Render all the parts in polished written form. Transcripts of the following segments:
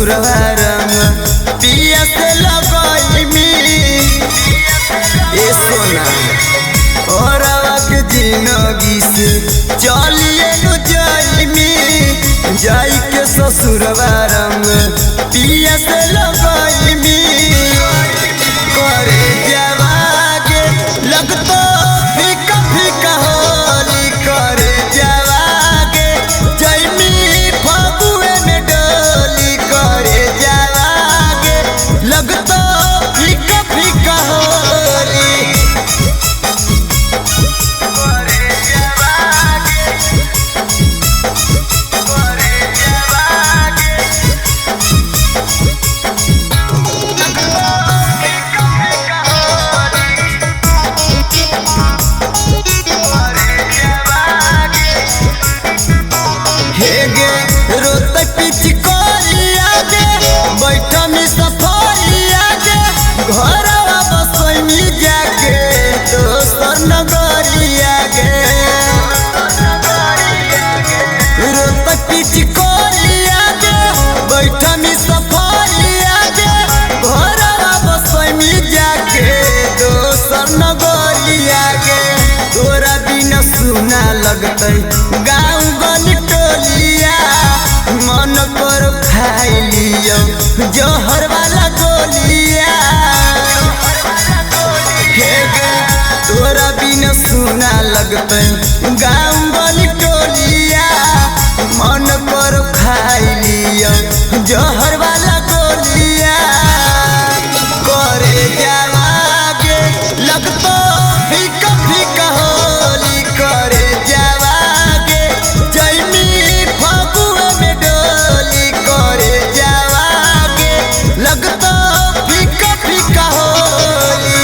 ससुरवा रंग पिया से लगई ए सोना और के जिंदगी से चलिए नु जाई के ससुरवा रंग पिया से लगई करे जावागे लगतो फीका फीका होली करे जावागे जैमी फगुए में डोली करे जावागे लगतो फीका फीका होली करे जावागे घरवा बसोई जाके दोसर नगरिया गे रोत पिचकोरिया गे बैठमी सफरिया गे घरवा बसोई जाके दोसर नगरिया गे तोरा बिना सुना लगतै गाँव गली टोलिया मन कर खाई लियो जहर वाला गोलिया तोरा बिना सुना लगते गाँव गली टोलिया मन कर खाई लिया जहर वाला गोलिया करे जावागे लगतो फीका फीका होली करे जावागे जैमी फगुए में डोली करे जावागे लगतो फीका फीका होली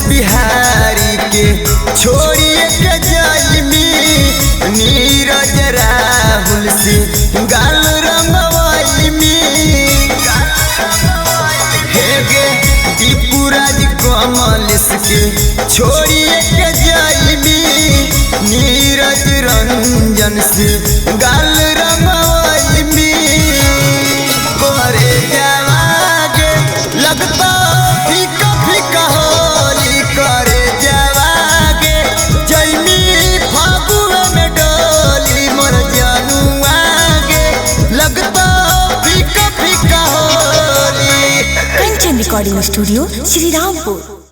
बिहारी के छोड़िए के जलमी नीरज राहुल से गाल रंगवाई हेगे दीपुराज कमलेश के छोड़िए के जलमी नीरज रंजन से गाल रंगवाई करे जावागे लगता फीका फीका होली करे जावागे जैमी फगुए में डोली मोर जनुआगे लगता फीका फीका होली। Kanchan recording studio Shri Rampur.